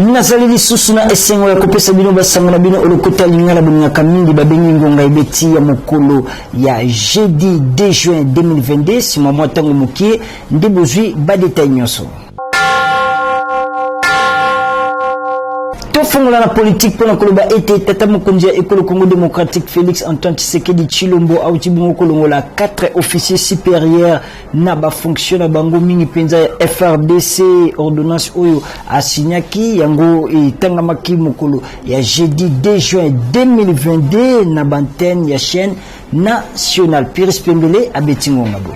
Nazali lisusu na esengo ya kopesa bino basango na bino olokota lingala bonyaka mingi babengi ngonga ebeti ya mokolo ya jeudi 2 juin 2022 sima mwa tango mokie nde bozwi badeta nyonso. Fongola la politique pour la été tata mokonzi ya ekolo Congo démocratique Félix Antoine Tshisekedi Tshilombo auti bongo kolongola 4 officiers supérieurs na ba fonctionnaire bango mingi penza ya FRDC ordonnance oyo asinyaki yango etangamaki mokolo ya jeudi 2 juin 2022 na bantenne ya chaîne nationale. Pires Pembele abetingo ngabo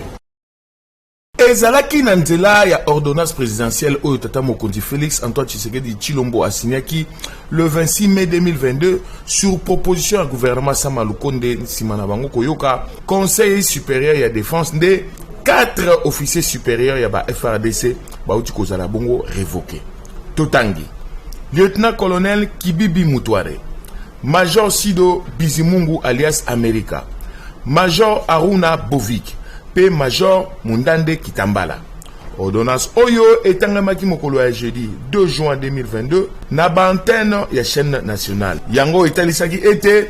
ezalaki na nzela ya ordonnance présidentielle oyo tata mokonzi Félix Antoine Tshisekedi Tshilombo asignaki le 26 mai 2022 sur proposition du gouvernement Sama Lukonde Simana Bango Koyoka conseil supérieur ya défense de 4 officiers supérieurs ya ba FRDC bauti kozala bongo révoqué. Totangi lieutenant-colonel Kibibi Mutware, major Sido Bizimungu alias America, major Aruna Bovik, Major Mundande Kitambala. Ordonnance Oyo etangamaki mokolo ya jeudi 2 juin 2022 na bantenne ya chaîne nationale. Yango etalisaki ete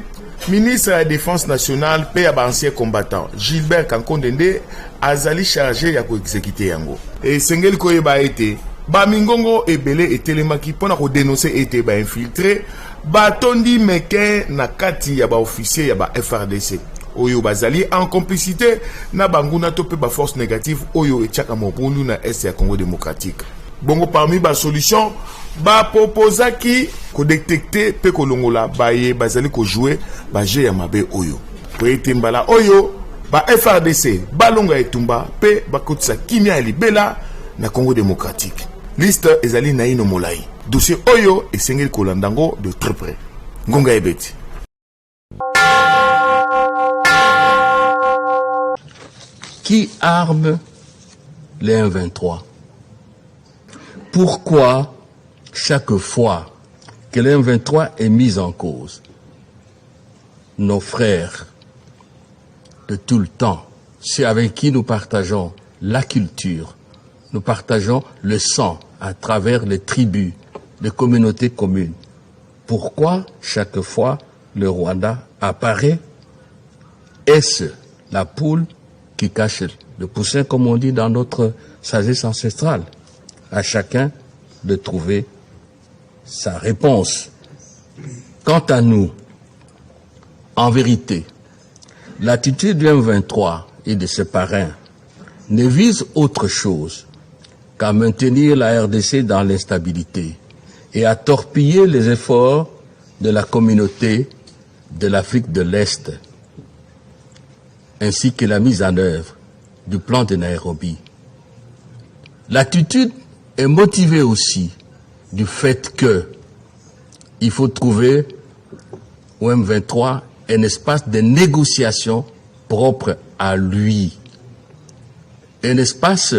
ministre de la défense nationale pe ya ancien combattant Gilbert Kankondende azali chargé ya ko-exécuter yango. Et sengeli koyeba ete ba mingongo ebele etelemaki pona ko dénoncer ete ba infiltré ba tondi meke na kati ya ba officier ya ba FRDC. Oyo bazali en complicité na banguna topé ba force négative oyo etiaka mobundu na est ya Congo démocratique. Bongo parmi ba solution ba proposaki ko détecter pe kolongola baye bazali ko jouer ba jeu ya mabe oyo. Po etembala oyo ba FRDC balonga etumba pe bakotisa kimia ya libela na Congo démocratique. Liste ezali na ino molai. Dossier oyo esengeli kolandango de très près. Ngonga ebeti. Qui arme les M23? Pourquoi chaque fois que les M23 est mis en cause, nos frères de tout le temps, ceux avec qui nous partageons la culture, nous partageons le sang à travers les tribus, les communautés communes, pourquoi chaque fois le Rwanda apparaît? Est-ce la poule qui cache le poussin, comme on dit dans notre sagesse ancestrale? À chacun de trouver sa réponse. Quant à nous, en vérité, l'attitude du M23 et de ses parrains ne vise autre chose qu'à maintenir la RDC dans l'instabilité et à torpiller les efforts de la communauté de l'Afrique de l'Est, ainsi que la mise en œuvre du plan de Nairobi. L'attitude est motivée aussi du fait que il faut trouver au M23 un espace de négociation propre à lui. Un espace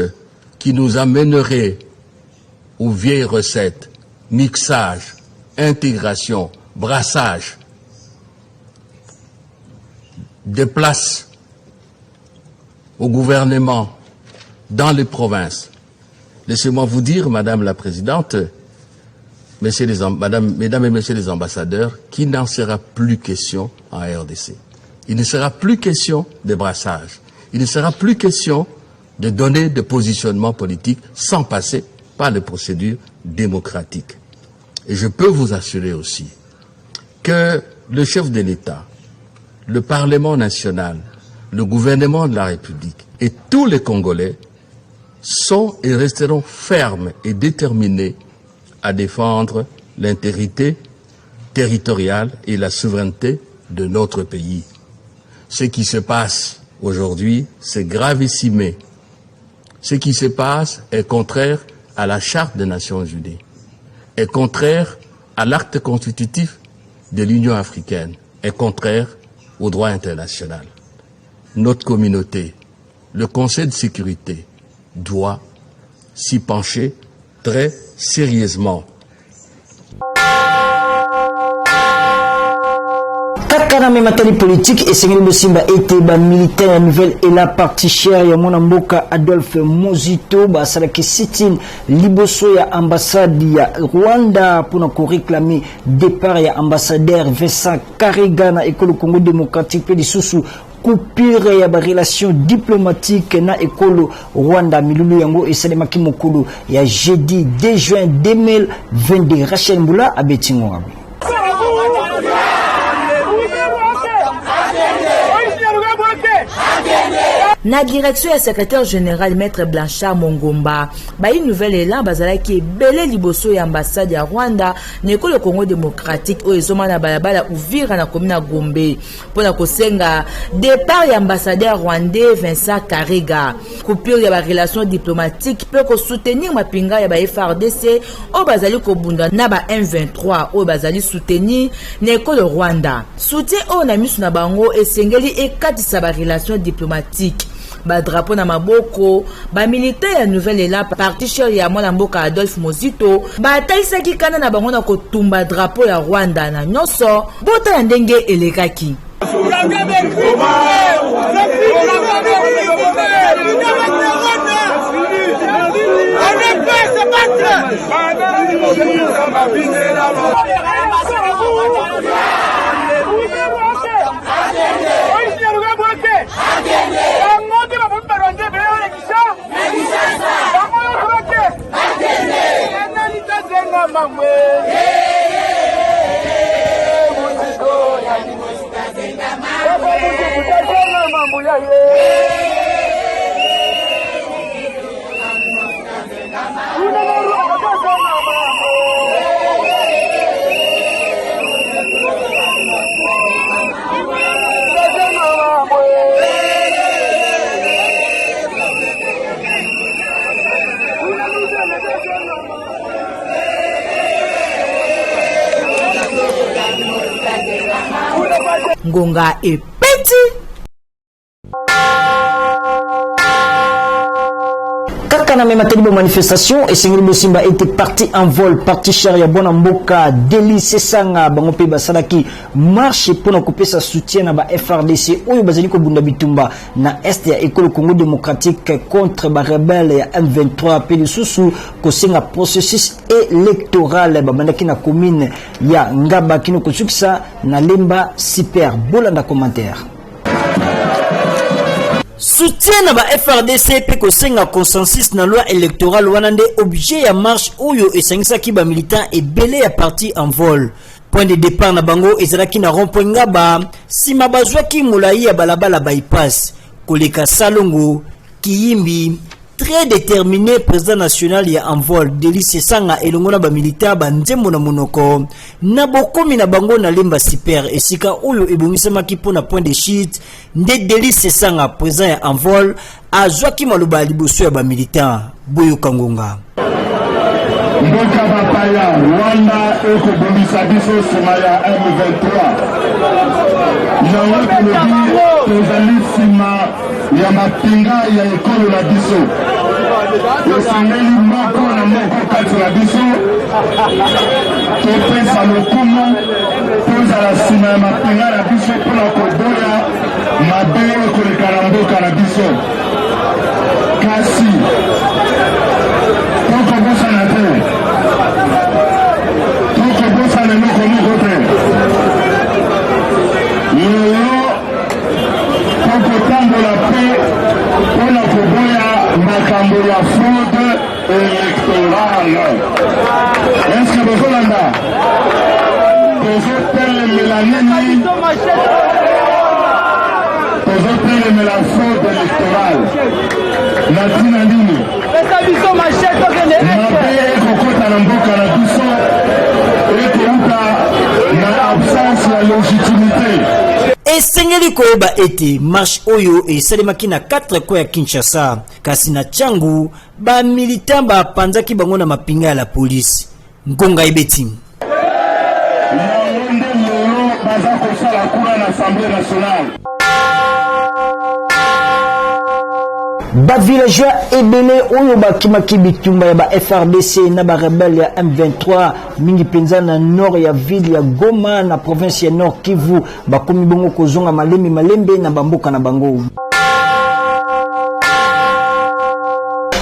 qui nous amènerait aux vieilles recettes, mixage, intégration, brassage, des places au gouvernement, dans les provinces. Laissez-moi vous dire, Madame la Présidente, Mesdames et Messieurs les ambassadeurs, qu'il n'en sera plus question en RDC. Il ne sera plus question de brassage. Il ne sera plus question de donner des positionnements politiques sans passer par les procédures démocratiques. Et je peux vous assurer aussi que le chef de l'État, le Parlement national, le gouvernement de la République et tous les Congolais sont et resteront fermes et déterminés à défendre l'intégrité territoriale et la souveraineté de notre pays. Ce qui se passe aujourd'hui, c'est gravissime. Ce qui se passe est contraire à la Charte des Nations Unies, est contraire à l'acte constitutif de l'Union africaine, est contraire au droit international. Notre communauté, le Conseil de sécurité, doit s'y pencher très sérieusement. Kaka na matali politique et sengeli bosimba ete ba militaire ya nouvelle et la partie chère ya mwana mboka Adolphe Muzito ba salaki sitin liboso ya ambassade ya Rwanda pour ko réclamer départ ya ambassadeur Vincent Karega na école Congo démocratique pe lisusu coupure ya ba relation diplomatique na école Rwanda milulu yango esalemaki mokolo ya jeudi 2 juin 2022. Rachel Mbula abetingo ngabo. Na direction ya secrétaire général maître Blanchard Mongomba ba une nouvelle élan bazala ki belé liboso ya ambassade ya Rwanda neko le Congo démocratique o ezoma na balabala Uvira na commune ya Gombe pona kosenga départ ya ambassadeur rwandais Vincent Karega coupure ya ba relation diplomatique peut ko soutenir mapinga ya ba FRDC o bazali ko bunda na ba M23 o bazali soutenir neko le Rwanda soutien o na misu na bango esengeli ekatisa ba relation diplomatique ba drapeau na maboko ba militaire ya nouvelle élan parti chère ya mwana mboka Adolphe Muzito ba taisaki kana na bango na kotumba drapeau ya Rwanda na nyonso bota ya ndenge elekaki. Ngonga et petit. Kaka na matali bo manifestation et sengeli bosimba était parti en vol parti chère ya bona mboka Delice Sanga bango pe basalaki marche pona kopesa soutien na ba FRDC oyo bazali ko bunda bitumba na est ya école Congo démocratique contre ba rebelle ya M23 pe lisusu ko senga processus électoral ba bandaki na commune ya Ngaba kino ko sukisa na Lemba super bolanda commentaire. Soutien na ba FRDC pe ko senga consensus na loi électorale wanande objet ya marche oyo esangisa ki ba militant et belé ya parti en vol. Point de départ na bango ezalaki na rond-point Ngaba sima bazwaki molai ya balabala bypass koleka Salongo Kiyimbi. Très déterminé président national ya envol Delice Sanga elongo na ba militaire ba nzembo na monoko na bokomi na bango na Lemba super esika oyo ebongisamaki pona point de chute nde Delice Sanga président ya envol azwaki maloba liboso ya ba militaire Boyo Kangonga mboka bapaya Rwanda ekobongisa biso sima ya M23 yango tolobi tozali sima ya mapinga ya ekolo na biso esengeli moko na moko kati na biso topesa lokumu tozala sima ya mapinga na biso mpona koboya mabe ekoleka na mboka na biso kasi tokobosana te tokobosana eloko moko te lelo tokotambola mpe mpona koboya makambo ya fraude électorale. Est-ce que bozolanda tozotelemela nini tozotelemela fraude électorale na ntina nini mabe ekokota na mboka na biso ekouta na absence ya légitimité. Esengeli koyeba ete marche oyo esalemaki na 4 ko ya Kinshasa kasi na Changu ba militant ba panzaki bango na mapinga ya la police Ngonga ebeti yango nde lelo baza kosala kuna na Assemblée nationale. ba villageois ebele oyo bakimaki bitumba ya ba FRDC na ba rebelle ya M23 mingi penza na nord ya ville ya Goma na province ya Nord Kivu bakomi bongo kozonga malembe na bamboka na bango.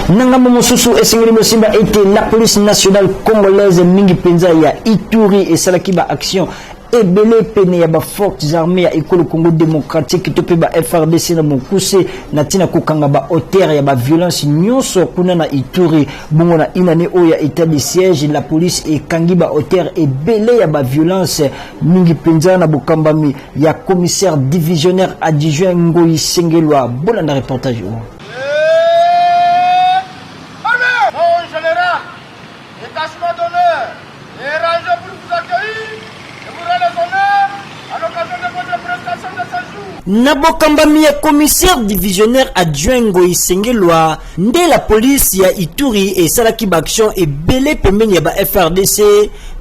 Nangamo mosusu esengeli mosimba ete la police nationale congolaise mingi penza ya Ituri et salaki ba action ebele pene ya ba forces armées ya ekolo Congo démocratique to pe ba FRDC na mokuse na tina kokanga ba auteur ya ba violence nyonso kuna na Ituri bongo na inane oyo ya état de siège la police ekangi ba auteur ebele ya ba violence mingi penza na bokambami ya commissaire divisionnaire adjoint Ngoi Sengelwa. Bolanda reportage o Nabokambami ya commissaire divisionnaire adjoint Ngoi Sengelwa nde la police ya Ituri et salaki baction et belé pembeni ya ba FRDC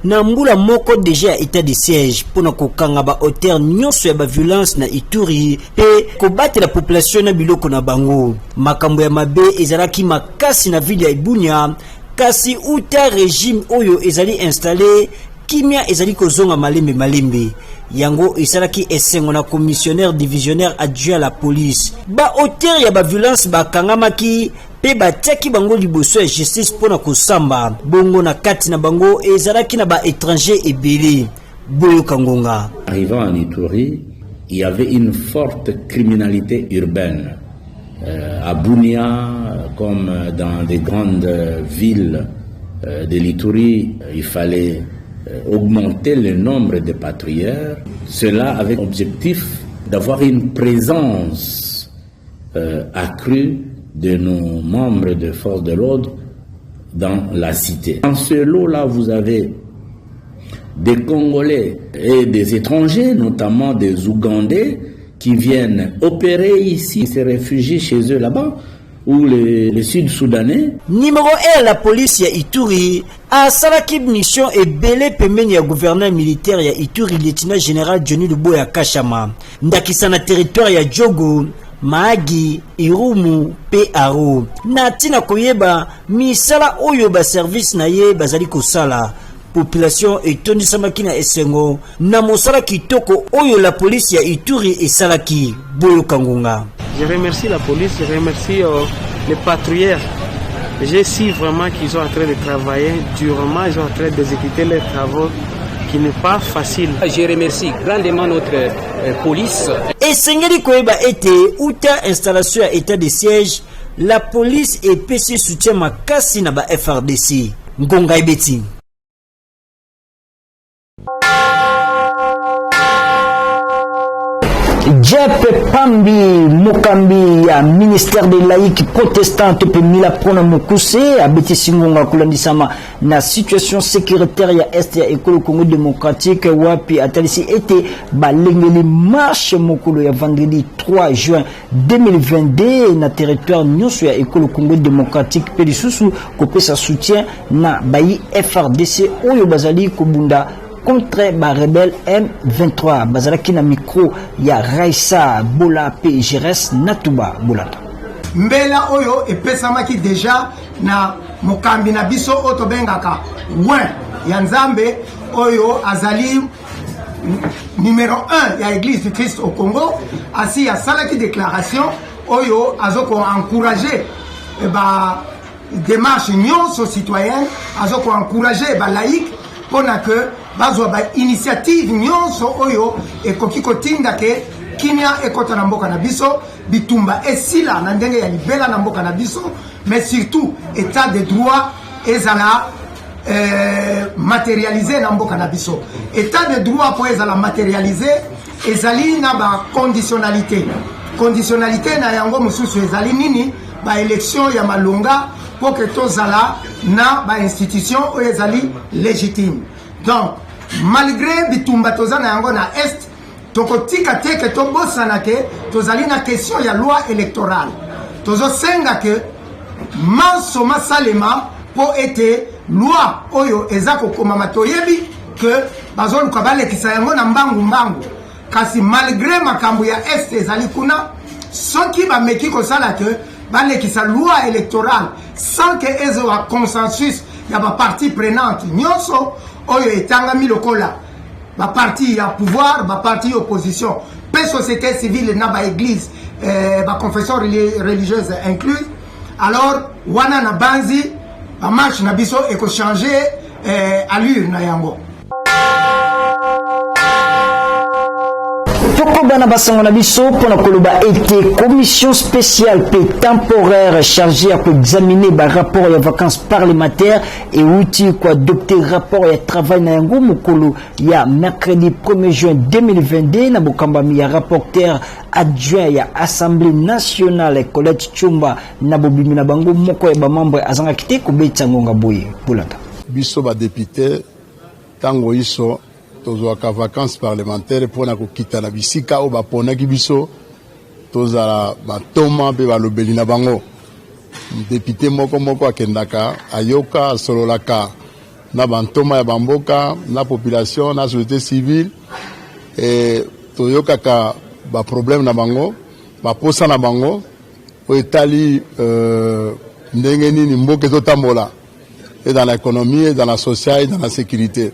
na mbula moko déjà ya état de siège pona kokanga ba auteur nyonso ya ba violence na Ituri pe kobate la population na biloko na bango. Makambo ya mabe ezalaki makasi na ville ya Ibunya kasi uta régime oyo ezali installé kimia ezali kozonga malembe yango esalaki esengo na commissionnaire divisionnaire adjoint à la police ba auteur ya ba violence bakangamaki pe batiaki bango liboso ya justice pona kosamba bongo na kati na bango ezalaki na ba étranger ebele boyo kangonga. Arrivant en Ituri, il y avait une forte criminalité urbaine à Bunia comme dans des grandes villes de l'Ituri. Il fallait augmenter le nombre de patrouilleurs, cela avec l'objectif d'avoir une présence accrue de nos membres de force de l'ordre dans la cité. Dans ce lot-là, vous avez des Congolais et des étrangers, notamment des Ougandais, qui viennent opérer ici, se réfugient chez eux là-bas, ou les Sud-Soudanais. Numéro 1, la police ya Ituri a salaki mission et belé pembeni ya gouverneur militaire ya Ituri, lieutenant général Johnny Luboya Kashama. Ndakisa na territoire ya Djogo, Maagi, Irumu, pe Aro. Na tina koyeba, misala oyo ba service na ye bazali kosala. Population etonisamaki na esengo na mosala kitoko oyo la police ya Ituri esalaki boyo kangonga. Je remercie la police, je remercie les patrouilleurs. Je sais vraiment qu'ils sont en train de travailler durement, ils sont en train d'exécuter leurs travaux qui n'est pas facile. Je remercie grandement notre police. Et sengeli koyeba ete uta installation à état de siège, la police et PC soutien makasi na ba FRDC. Ngonga ibeti. Jeff Pambi Mokambi ya ministère de laïque protestante pe mila prona mokuse abeti singonga kulandisama na situation sécuritaire ya est ya ekolo Congo démocratique wapi atalisi ete balengeli marche mokolo ya vendredi 3 juin 2022 na territoire nyonso ya ekolo Congo démocratique pe lisusu kopesa soutien na bayi FRDC oyo bazali kobunda contre ba rebelle M23 bazalaki na micro ya Raissa Bola PGRS Natuba Bolata mbela oyo epesamaki deja na mokambi na biso oto bengaka wen ya nzambe oyo azali numéro 1 ya église du Christ au Congo asi ya salaki déclaration oyo azoko encourager ba démarche nyonso citoyenne azoko encourager ba laïque pona que bazwa ba initiative nyonso oyo ekoki kotinda ke kimia ekota na mboka na biso bitumba esila na ndenge ya libela na mboka na biso mais surtout état de droit ezala matérialisé na mboka na biso état de droit po ezala matérialisé ezali na ba conditionnalité na yango mususu ezali nini ba élection ya malonga po ke tozala na ba institution oyo ezali légitime. Donc malgré bitumba tozana yango na est tokotika teke tobosana ke tozali na question ya loi électorale tozosenga ke mansoma salema po ete loi oyo eza kokoma toyebi ke bazoluka balekisa yango na mbangu kasi malgré makambo ya est ezali kuna soki bameki kosala ke balekisa loi électorale sans que ezo wa consensus ya ba partie prenante nyonso oyo etangami lokola ba parti ya pouvoir ba parti opposition pe société civile na ba église ba confession religieuse incluse. Alors wana na banzi ba marche na biso eko changer allure na yango. Poko bana basango na biso pona koloba été commission spéciale pe temporaire chargée à examiner ba rapport ya vacances parlementaires et outil quoi adopter rapport ya travail na yango mokolo ya mercredi 1er juin 2022 na bokambami ya rapporteur adjoint ya Assemblée nationale Colette Chumba na bobimi na bango moko ya ba membre azanga kite ko betsa ngonga boye bulata biso ba député tango iso tozwaka vacances parlementaires pour na kokita na bisika o baponaki biso tozala batoma pe balobeli na bango député moko akendaka ayoka asololaka na bantoma ya bamboka na population na société civile et toyokaka ba problème na bango baposa na bango o etali ndenge nini mboka ezotambola et dans l'économie et dans la sociale et dans la sécurité.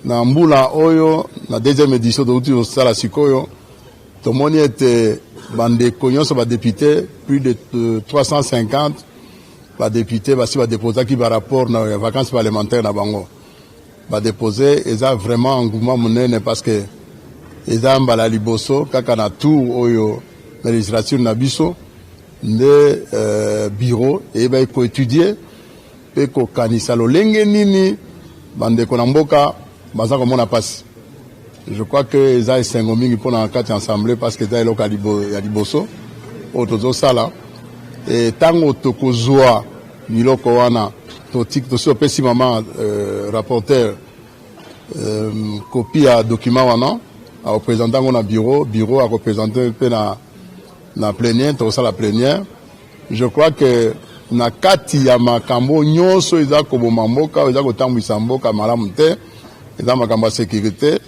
Na mbula oyo na deuxième édition de outil sala sikoyo tomoni était bande nyonso ba député plus de 350 ba député basi ba déposer qui ba rapport na vacances parlementaires na bango ba déposer eza vraiment engouement monene parce que eza mbala liboso kaka na tout oyo na législature na biso nde bureau et ba ko étudier pe ko kanisa lolenge nini bande ko na mboka. Je crois que les gens sont mingi pour la carte ensemble parce que les gens ya liboso otozo sala et tango tokozwa miloko wana totik to so pesi mama rapporteur copie à document wana à représentant na bureau à représenter na plénière to sala plénière. Je crois que na kati ya makambo nyonso eza ko bomamboka eza ko tambwisa mboka malamu te. Dans ma cambo sécurité,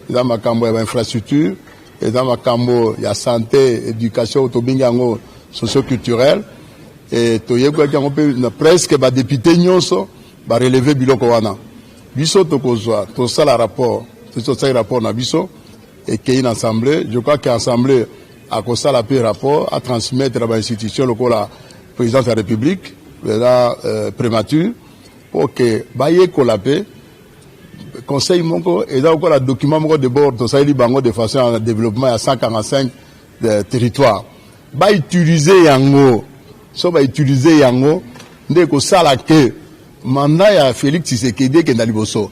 dans ma cambo infrastructure, et dans ma cambo ya santé, éducation, tobingango socio-culturel, et toyeko qui on presque ba député nyonso ba relever biloko wana. Biso tokozwa, to ça la rapport, to ça rapport na biso et qui une assemblée, je crois qu'assemblée a ko ça la paix rapport à transmettre à l'institution lokola présidence de la République, là prémature pour que baye ko la paix conseil moko et là encore le document moko de bord to ça li bango de façon à développement à 145 territoires ba utiliser yango so ba utiliser yango ndeko sala ke mandat ya Félix Tshisekedi ke ndaliboso.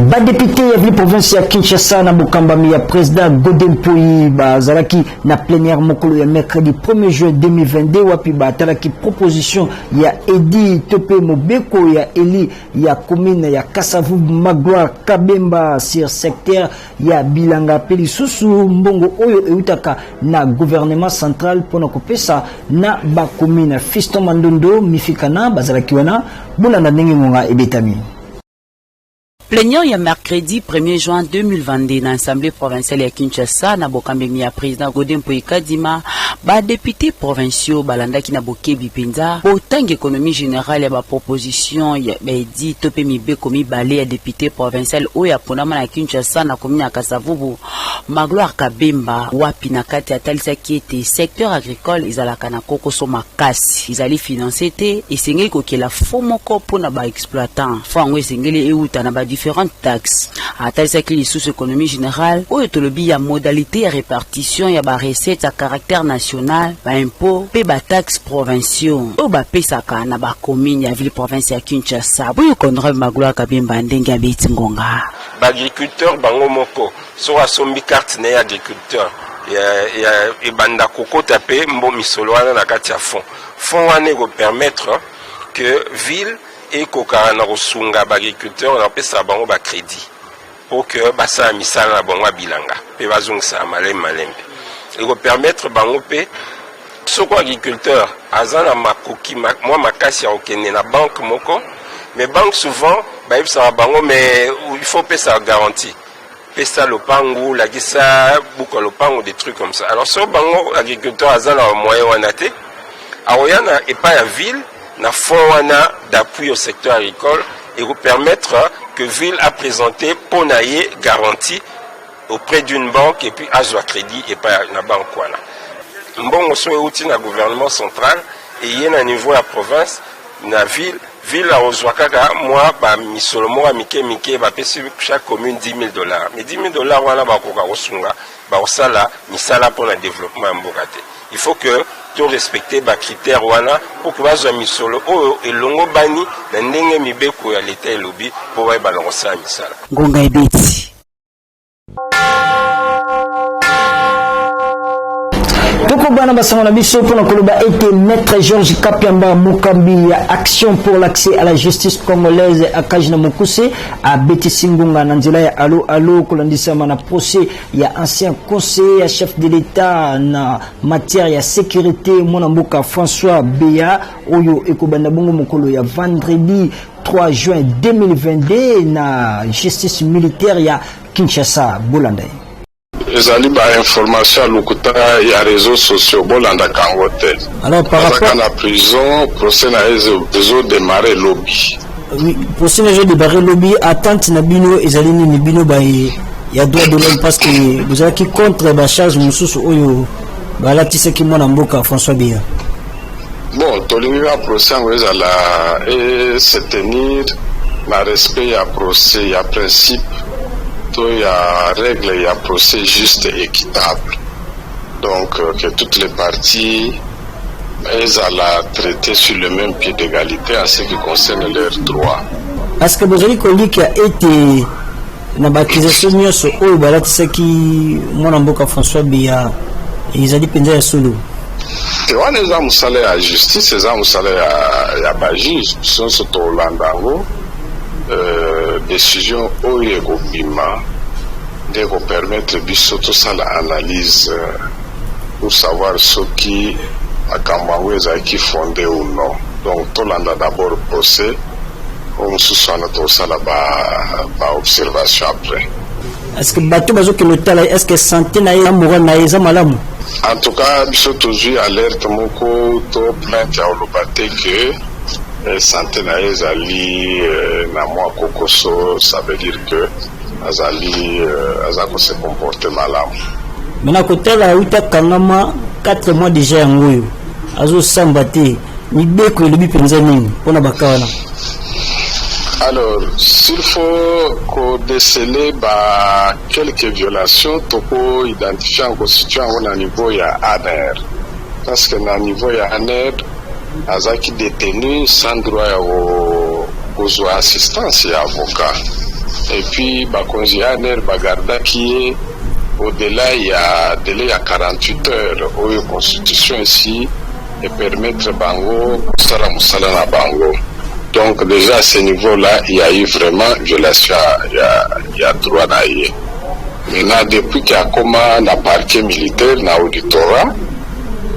Ba député ya ville province ya Kinshasa na bokambami ya président Godin Poyi bazalaki na plénière mokolo ya mercredi 1er juin 2022 wapi batalaki proposition ya Edi Tope Mobeko ya Eli ya commune ya Kasavubu Magloire Kabemba sur secteur ya Bilanga peli susu mbongo oyo eutaka na gouvernement central pona kopesa na ba commune Fiston Mandondo Mifikana bazalaki wana bulanda ndenge ngonga ebetami. Plénière ya mercredi 1er juin 2022 na Assemblée provinciale ya Kinshasa na bokambemi ya président Godin Poyi Kadima ba député provinciaux balandaki na bokebi penza autant économie générale ya ba proposition ya Edi Tope Mibeko mibale ya député provincial oya ponama na Kinshasa na commune ya Kasavubu Magloire Kabemba wapi na kati atalisa kiete secteur agricole izalaka na kokoso makasi izali financé te esengeli kokela fomoko pona ba exploitant fango esengeli euta na ba différentes taxes. À tel que les sous-économie générale, où est le biais modalité de répartition, il y a des recettes à caractère national, des impôts, des taxes provinciaux, ou des pesaka na ba commune ya ville province ya Kinshasa. Vous connaissez Magloire Kabemba ndenga betingonga. Agriculteur bango moko, so asombi carte na agriculteur. Ya banda koko tapé mbo misolo wana na kati ya fond. Fond wana go permettre que ville et kokara na kosunga ba agriculteur na pesa bango ba crédit pour que basa misala na bango bilanga pe bazongisa malembe et ko permettre bango pe soko agriculteur azana makoki moi makasi ya okene na banque moko mais banque souvent ba yebisa bango mais il faut pesa garantie pesa lopango la gisa buka lopango des trucs comme ça. Alors sur bango agriculteur azala moyen wanate aoyana et pas la ville na fonds wana d'appui au secteur agricole et vous permettre que ville a présenté pour naie garantie auprès d'une banque et puis azwa crédit et pas na banque wana. Mbongo so outil na gouvernement central et yena niveau la province na ville a reçoit moi ba misolomo mike ba pesi chaque commune $10,000 mais $10,000 wana ba koka osunga ba osala misala pour le développement mbokate. Il faut que tout respecter ba critères wana pour que bazwa misolo o elongo bani na ndenge mibeko ya l'état elobi pour ba lancer misala ngonga ebeti. Toko bana basangana biso pour nakoloba été maître Georges Kapiamba Mukambi ya action pour l'accès à la justice congolaise à Kajina Mokuse à Betisingunga na nzela ya alo kolandisa na procès ya ancien conseiller chef de l'état na matière ya sécurité mwanamboka François Beya oyo ekobanda bongo mokolo ya vendredi 3 juin 2022 na justice militaire ya Kinshasa Bolanda. ezali ba information lokuta ya réseaux sociaux bolanda kangote. Alors par rapport à la prison procès na ezo démarrer lobby. Oui, procès na démarrer lobby attente na bino ezali ni bino ba ya droit de l'homme parce que vous avez qui contre ba charge mususu oyo ba latisa ki mwana mboka François Beya. Bon, tolingi ba procès ngwezala et se tenir na respect ya procès ya principe. Il y a règle, il y a procès juste et équitable. Donc, que toutes les parties elles allaient traiter sur le même pied d'égalité en ce qui concerne leurs droits. Est-ce que vous avez dit qu'il y a été une accusation sur eux, c'est qui mon amboka François Beya, ils ont dit pendant le solo. Et on les a moussallés à justice, les a moussallés à Bajis, sont sur Tolandango. Décision Oyego Bima de vous permettre de surtout ça l'analyse pour savoir ce qui a qui fondé ou non. Donc tout l'anda d'abord procès, on se soigne tout ça là-bas observation après. Est-ce que bateau bazo que le tala est-ce que santé na ya mora na ya malamu? En tout cas, biso toujours alerte moko to plainte ya olobate que santé na ezali na moi kokoso, ça veut dire que azali azako se comporter malamu. Maintenant côté la uta kangama 4 mois déjà ngoyo azo sambate ni beko lebi penza nini pona bakawana. Alors, s'il faut déceler quelques violations, il faut identifier en constituant au niveau de ANER. Parce que au niveau de ANER, Azaki détenu sans droit aux assistance et avocats. Et puis, il ANER Bagarda qui est au-delà, il y a délai à 48 heures où la constitution ici et permettre Bango, Moussala na Bango. Donc déjà à ce niveau-là, il y a eu vraiment violation, il y a droit à y. Maintenant, depuis qu'il y a comme un parquet militaire dans l'auditorat,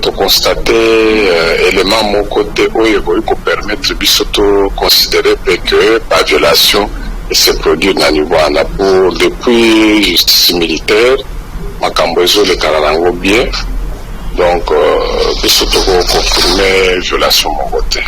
de constater éléments mon côté où il faut permettre de considérer que pas violation et se produit dans le niveau pour depuis justice militaire, Makambozo le Kararango bien, donc il faut confirmer violation mon côté.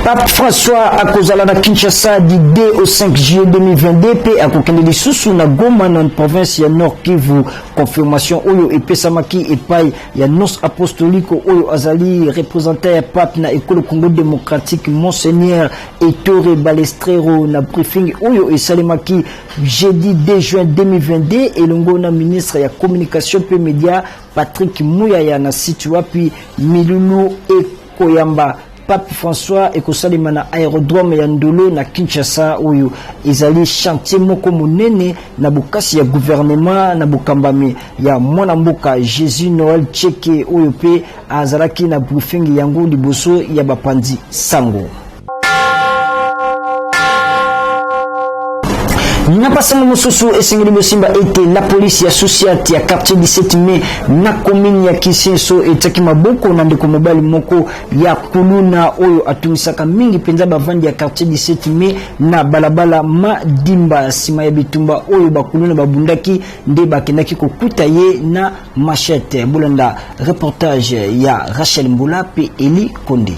Pape François akozala na Kinshasa du 2 au 5 juillet 2022 pe akokende lisusu na Goma na province ya Nord Kivu. Confirmation oyo epesamaki epai ya nos apostolique oyo azali représentant ya pape na ekolo Congo démocratique Monseigneur Ettore Balestrero na briefing oyo esalemaki jeudi 2 juin 2022 elongo na ministre ya communication pe média Patrick Muyaya na site wapi Milulu Ekoyamba. Pape François ekosalima na aérodrome ya Ndolo na Kinshasa oyo ezali chantier moko monene na bokasi ya gouvernement na bokambami ya mwana mboka Jésus Noël Tcheke oyo pe azalaki na briefing yango liboso ya bapandi sango. Napasama mosusu esengeli bosimba ete la police associate ya quartier 17 mai na commune ya Kisenso etaki maboko na ndeko mobali moko ya kuluna oyo atumisaka mingi penza bavandi ya quartier 17 mai na balabala Madimba sima ya bitumba oyo bakuluna babundaki nde bakendaki kokuta ye na machete. Bolanda reportage ya Rachel Mbula pe Eli Kondi.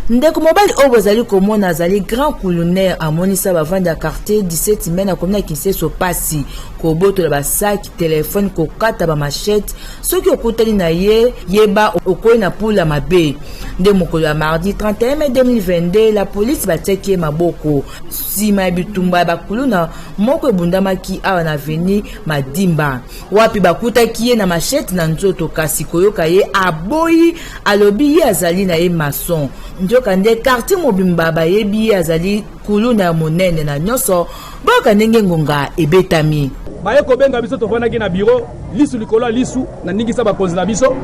Ndeko mobali oyo bazali komona azali grand colonel amonisa bavandi ya quartier 17 mai na komuna Kisenso pasi kobotola basaki telefone kokata ba machette soki okutani na ye yeba okoyi na pula mabe. Nde mokolo ya mardi 31 mai 2022 la police batiaki ye maboko sima ya bitumba ya bakuluna moko ebundamaki awa na aveni Madimba wapi bakutaki ye na machette na nzoto kasi koyoka ye aboyi alobi ye azali na ye mason. Njoka nde quartier mobimba bayebi ye azali kuluna ya monene na nyonso boka ndenge ngonga ebetami. Baye kobenga biso tofandaki na bureau lisu likolo lisu na ningisa bakonzi na biso.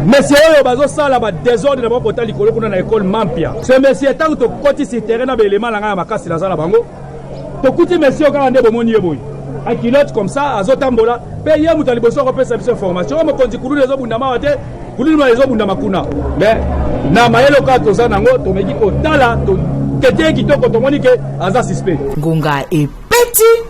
Monsieur oyo bazosala ba désordre na bapota likolo kuna na école Mampia. Ce monsieur tant to koti si terrain na belema na makasi na zala bango. Tokuti monsieur kala nde bomoni yeboyi. A kilote comme ça azotambola pe ye mutu liboso ko pesa biso information mo konzi kululu ezobunda mawate kululu ezobunda makuna. Mais na mayelo ka toza nango tomeki otala to kete kitoko tomoni ke aza suspect. Ngonga e petit.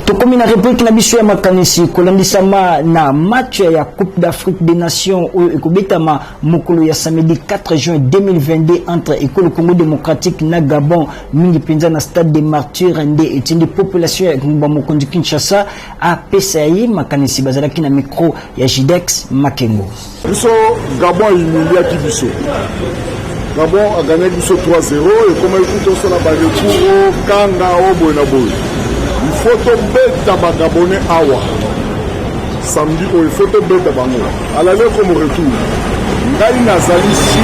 Tokomi na réplique na biso ya makanisi kolandisama na match ya Coupe d'Afrique des Nations oyo ekobetama mokolo ya samedi 4 juin 2022 entre École Congo démocratique na Gabon mingi penza na stade des Martyrs nde etindi population ya ngumba mokonzi Kinshasa a PCI makanisi bazalaki na micro ya Jidex Makengo. Biso Gabon humiliaki biso. Gabon a gagné biso 3-0 et comme écoute on sala ba retour kanga obo na boy. Il faut beta ba Gabonais awa. Samedi il faut beta bango. À l'aller comme retour. Ngai nazali si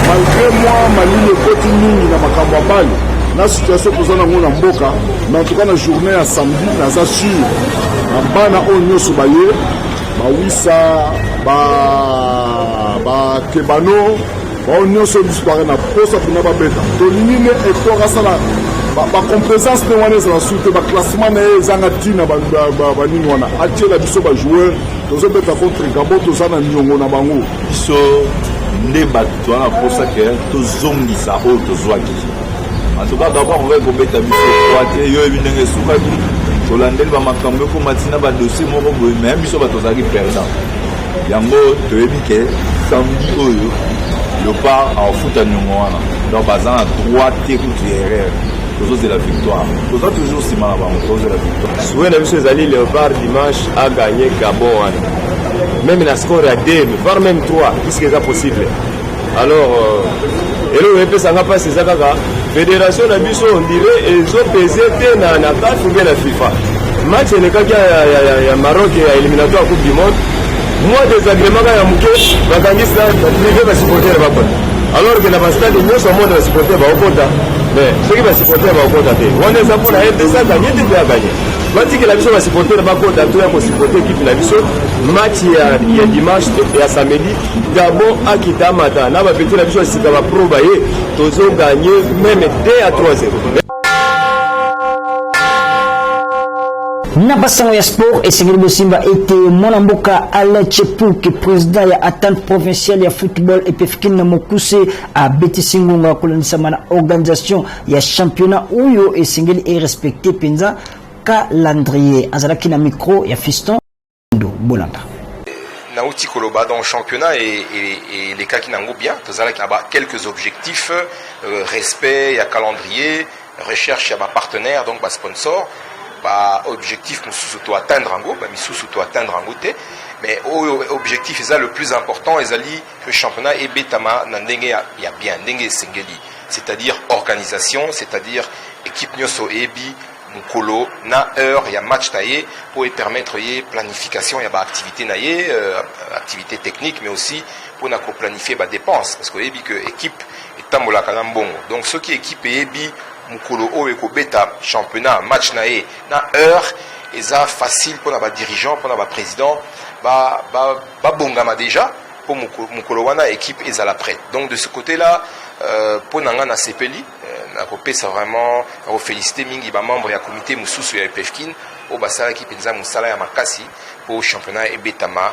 malgré moi malile koti mingi na makambo ya bale. Na situation kozana ngona mboka, mais en tout cas na journée à samedi naza sûr. Na bana o nyoso baye, ba wisa ba kebano on nyoso disparaît na posa pina ba beta. Tolinine e ko sala ba complaisance ne wana za soute ba classement na ezanga tina ba nini wana atie la biso ba joueur tozo beta contre Gabon tozana nyongo na bango biso nde bato wana posa ke tozongisa oyo tozwaki en tout cas d'abord on va kobeta biso kwate yo ebindenge sukaki tolandeli bamakambo ekomatina badossier moko boye me biso bato ozalaki perdant yango toyebi ke samedi oyo Léopard a ofuta nyongo wana donc baza na droit te kutu erreur c'est la victoire. Nous avons toujours si mal avant cause de la victoire. Souhait de Ali Léopard dimanche a gagné Gabon. Même la score à 2, voire même 3, puisque c'est possible. Alors, et là, ça n'a pas ces attaques. Fédération d'Abisso, on dirait, ils ont pesé dans la CAF ou bien la FIFA. Match, il y a Maroc et éliminatoire Coupe du Monde. Moi, des agréments, il y a Mouké, Bakangis, il va supporter le Bapon. Alors que la stade, nous sommes de supporter le Bapon. Mais ceux qui vont supporter le Bapon, on est pour la RDC à gagner, tu peux gagner. Quand que la Bisso va supporter le Bapon, tu vas supporter l'équipe de la Bisso. Match, il y a dimanche et à samedi. Gabon, Akita, Mata, là, va péter la Bisso, si tu vas probailler, tu vas gagner même 2 à 3-0. Na basango ya sport esengeli bosimba ete mwana mboka Alain Tchepouk président ya attente provinciale ya football epefikini na mokuse a Betisi Ngonga kolonisama na organisation ya championnat oyo esengeli e respecté penza calendrier azalaki na micro ya Fiston Bolanda. Nauti Koloba dans le championnat et les cas qui n'ont bien, quelques objectifs, respect, il y a calendrier, recherche, il y a partenaire, donc sponsor. Objectif nous sous atteindre en go atteindre en goûter mais objectif c'est le plus important et le championnat et betama nandenge il y a bien ndenge singeli c'est-à-dire organisation c'est-à-dire équipe nyoso ebi mukolo na heure il y a match taillé pour permettre y planification il y a activité naie activité technique mais aussi pour na ko planifier dépenses parce que ebi que équipe etambola kana mbongo donc ceux qui équipe ebi Mukolo o eko beta championnat match nae na heure eza facile pour na ba dirigeant pour na ba président ba bongama déjà pour Mukolowana équipe est à la prête. Donc de ce côté-là, pour Nanga na Sepeli, c'est vraiment féliciter mingi ba membre ya comité mususu ya PFKIN au basala qui penza musala ya makasi pour championnat et betama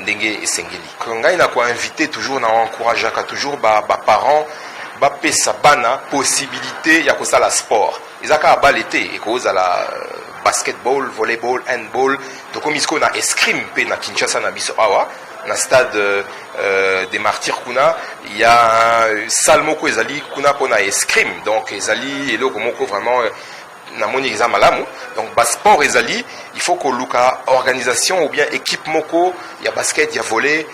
ndenge esengeli. Ngai na ko inviter toujours na encourager toujours ba parents ba pesa bana possibilité ya ko sala sport. Izaka ba l'été et cause à la basketball, volleyball, handball, to komisko na escrime pe na Kinshasa na biso awa. Na stade des martyrs kuna il y a un salle moko ezali kuna pona escrime donc ezali eloko moko vraiment na moni exam malamu donc bas sport ezali il faut que luka organisation ou bien équipe moko ya basket ya volley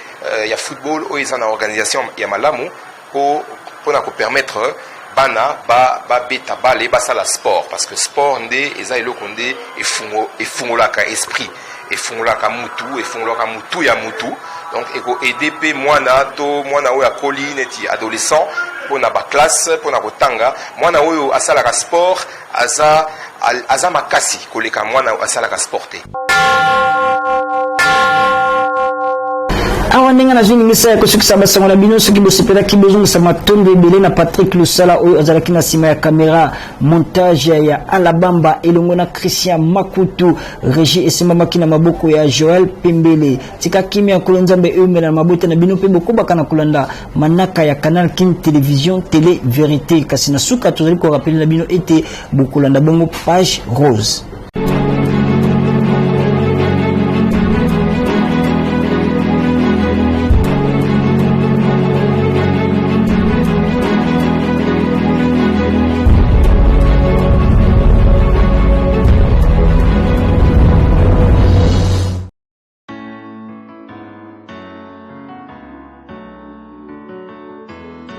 ya football o ezana organisation ya malamu pona ko permettre bana ba beta bale basala sport parce que sport nde eza eloko nde efungolaka esprit efungolaka mutu ya mutu donc eko EDP mwana oyo akoli neti adolescent pona ba classe pona kotanga mwana oyo asalaka sport aza makasi koleka mwana asalaka sport te. awa ndenge nazwingisa ya kosukisa basango na bino soki bosepelaki bozongisa matondo ebele na Patrick Lusala oyo azalaki na nsima ya kamera montage ya Alabamba elongo na Christian Makutu régie esemamaki na maboko ya Joel Pembele tika kimia kolonzambe eumela na mabota na bino pe bokobaka na kolanda manaka ya Canal King Télévision Télé Vérité kasi na suka tozali ko rappeler na bino ete bokolanda bongo page rose.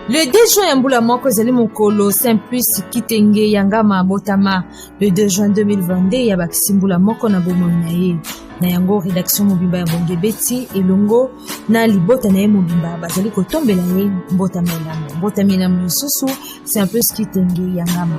Le 2 juin, Yambula Moko Zali Mokolo, Saint-Plus Kitenge Yangama Botama. Le 2 juin 2022, Yabak Simbula Moko na Bomonaye. Na yango rédaction Mobimba ya Bonge Beti elongo na libota na Mobimba bazali kotombela ye Mbota Melamu. Mbota Melamu Susu, Saint-Plus Kitenge Yangama.